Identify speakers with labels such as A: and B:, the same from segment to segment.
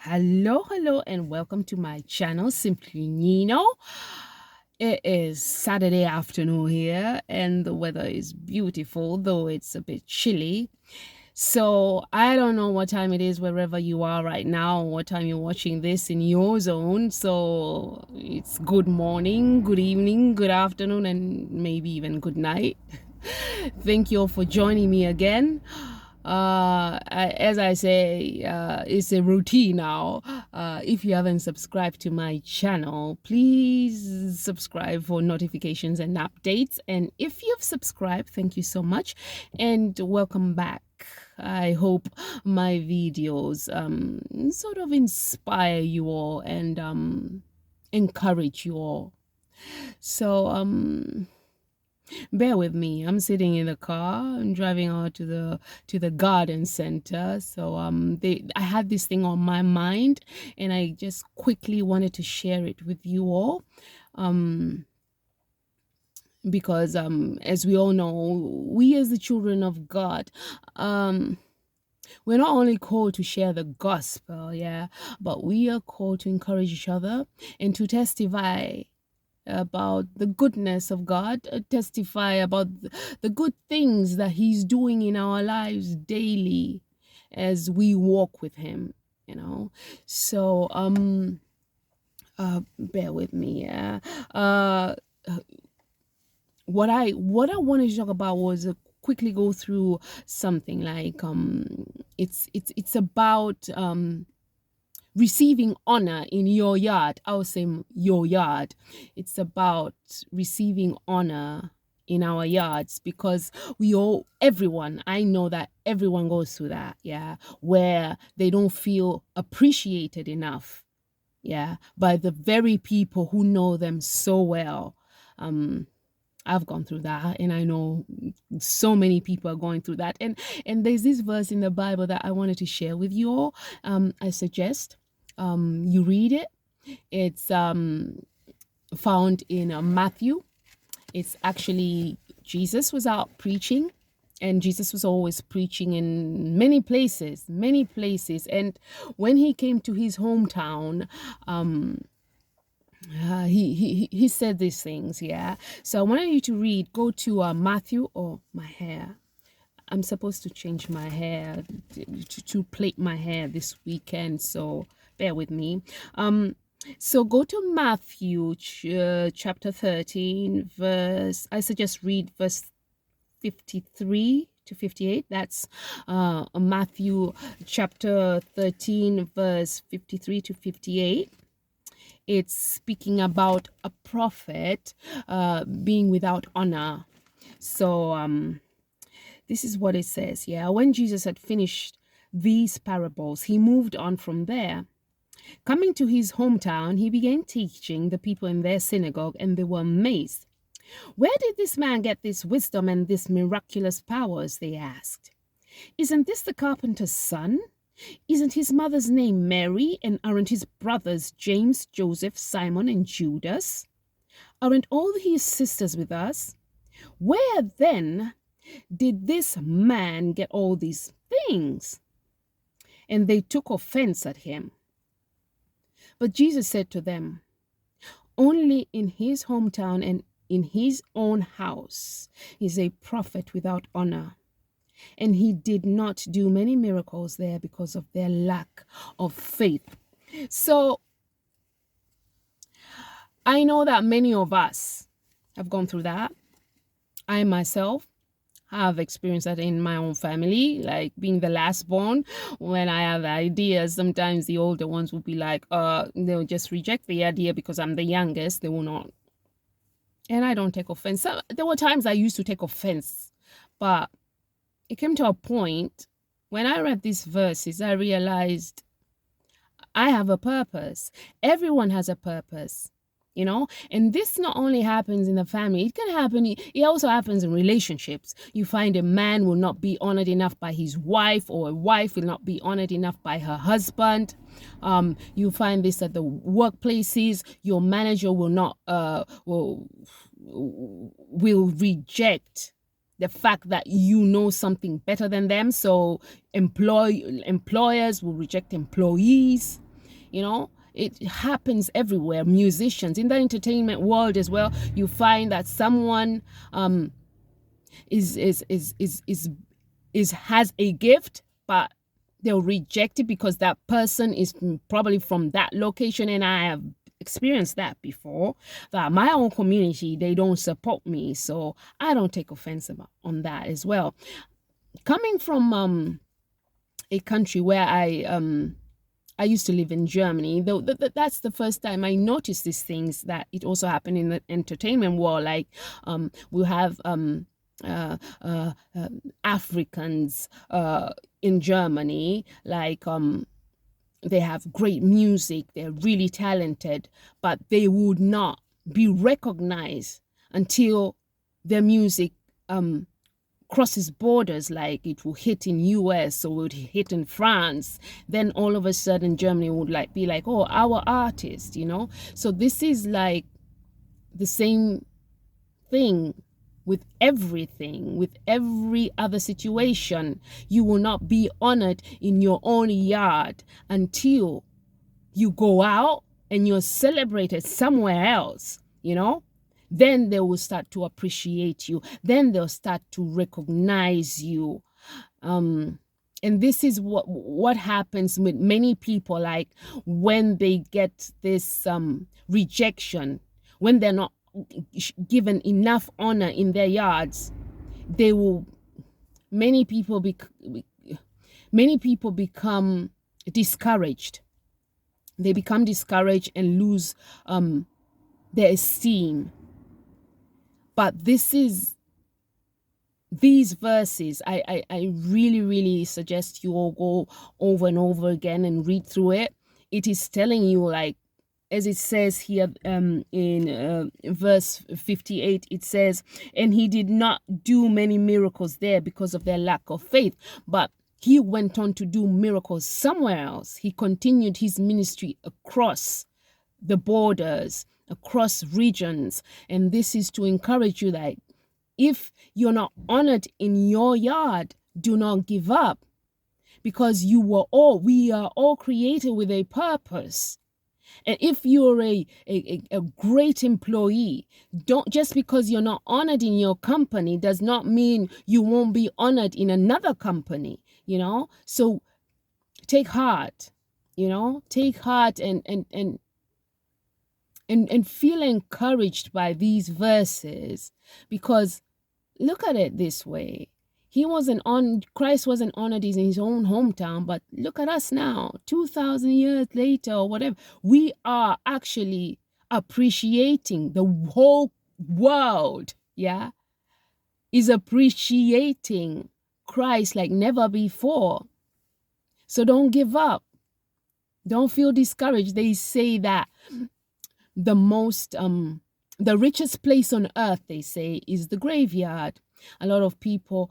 A: Hello, and welcome to my channel, Simply Nino. It is Saturday afternoon here, and the weather is beautiful, though it's a bit chilly. So I don't know what time it is wherever you are right now, or what time you're watching this in your zone. So it's good morning, good evening, good afternoon, and maybe even good night. Thank you all for joining me again. As I say, it's a routine now. If you haven't subscribed to my channel, please subscribe for notifications and updates. And if you've subscribed, thank you so much and welcome back. I hope my videos sort of inspire you all and encourage you all. So bear with me. I'm sitting in the car. I'm driving out to the garden center. So I had this thing on my mind, and I just quickly wanted to share it with you all. Because as we all know, we as the children of God, we're not only called to share the gospel, but we are called to encourage each other and to testify about the goodness of God, testify about the good things that He's doing in our lives daily as we walk with Him, So, bear with me, what I wanted to talk about was quickly go through something like it's about receiving honor in your yard. I would say your yard. It's about receiving honor in our yards, because I know that everyone goes through that, where they don't feel appreciated enough, by the very people who know them so well. I've gone through that, and I know so many people are going through that. And there's this verse in the Bible that I wanted to share with you all. I suggest you read it. It's found in Matthew. It's actually, Jesus was out preaching, and Jesus was always preaching in many places. And when he came to his hometown, he said these things, So I wanted you to go to Matthew. Oh, my hair. I'm supposed to change my hair, to plait my hair this weekend, so bear with me. So go to Matthew chapter 13, I suggest read verse 53 to 58. That's Matthew chapter 13, verse 53 to 58. It's speaking about a prophet being without honor. So this is what it says. When Jesus had finished these parables, he moved on from there. Coming to his hometown, he began teaching the people in their synagogue, and they were amazed. Where did this man get this wisdom and this miraculous powers? They asked. Isn't this the carpenter's son? Isn't his mother's name Mary, and aren't his brothers James, Joseph, Simon, and Judas? Aren't all his sisters with us? Where then did this man get all these things? And they took offense at him. But Jesus said to them, only in his hometown and in his own house is a prophet without honor. And he did not do many miracles there because of their lack of faith. So I know that many of us have gone through that. I myself have experienced that in my own family, like being the last born. When I have ideas, sometimes the older ones will be like, they'll just reject the idea because I'm the youngest. They will not. And I don't take offense. So, there were times I used to take offense, but it came to a point when I read these verses, I realized I have a purpose. Everyone has a purpose, and this not only happens in the family, it also happens in relationships. You find a man will not be honored enough by his wife, or a wife will not be honored enough by her husband. You find this at the workplaces. Your manager will not will reject the fact that you know something better than them. So employers will reject employees. You know, it happens everywhere. Musicians in the entertainment world as well, you find that someone has a gift, but they'll reject it because that person is probably from that location. And I have experienced that before, that my own community, they don't support me, so I don't take offense on that as well. Coming from a country where I used to live in Germany, though that's the first time I noticed these things, that it also happened in the entertainment world. Like we have Africans in Germany, like they have great music, they're really talented, but they would not be recognized until their music crosses borders. Like it will hit in US or would hit in France, then all of a sudden Germany would be like, oh, our artist, you know. So this is like the same thing with everything, with every other situation. You will not be honored in your own yard until you go out and you're celebrated somewhere else, you know. Then they will start to appreciate you. Then they'll start to recognize you. And this is what happens with many people. Like when they get this rejection, when they're not given enough honor in their yards, they will. Many people become discouraged. They become discouraged and lose their esteem. But these verses, I really, really suggest you all go over and over again and read through it. It is telling you, like, as it says here in verse 58, it says, and he did not do many miracles there because of their lack of faith, but he went on to do miracles somewhere else. He continued his ministry across the borders, across regions. And this is to encourage you that if you're not honored in your yard, do not give up, because we are all created with a purpose. And if you're a great employee, don't, just because you're not honored in your company does not mean you won't be honored in another company, you know. So take heart, you know, take heart and feel encouraged by these verses, because look at it this way. Christ wasn't honored in his own hometown, but look at us now, 2,000 years later or whatever. We are actually appreciating, the whole world, yeah, is appreciating Christ like never before. So don't give up. Don't feel discouraged. They say that the richest place on earth, they say, is the graveyard. A lot of people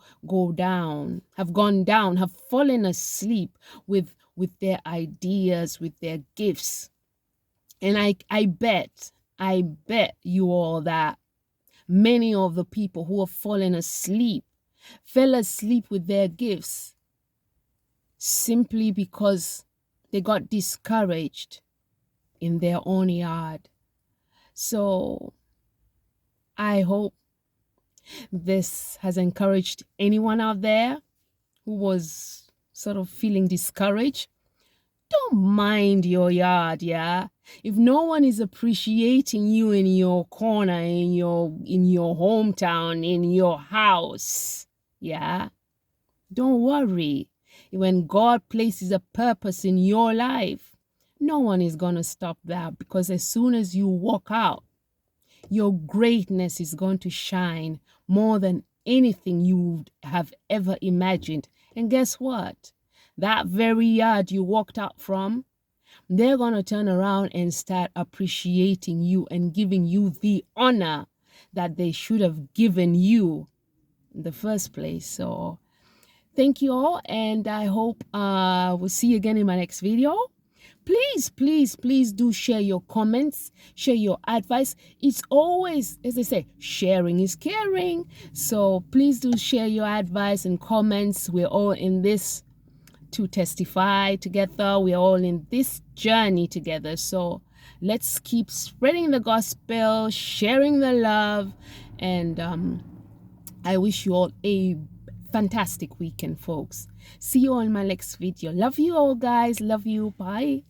A: have gone down, have fallen asleep with their ideas, with their gifts. And I bet you all that many of the people who have fallen asleep fell asleep with their gifts simply because they got discouraged in their own yard. So I hope this has encouraged anyone out there who was sort of feeling discouraged. Don't mind your yard, yeah? If no one is appreciating you in your corner, in your hometown, in your house, yeah? Don't worry. When God places a purpose in your life, no one is going to stop that, because as soon as you walk out, your greatness is going to shine more than anything you would have ever imagined. And guess what? That very yard you walked out from, they're going to turn around and start appreciating you and giving you the honor that they should have given you in the first place. So thank you all, and I hope we'll see you again in my next video. Please do share your comments, share your advice. It's always, as they say, sharing is caring. So please do share your advice and comments. We're all in this to testify together. We're all in this journey together. So let's keep spreading the gospel, sharing the love, and I wish you all a fantastic weekend, folks. See you on my next video. Love you all, guys. Love you. Bye.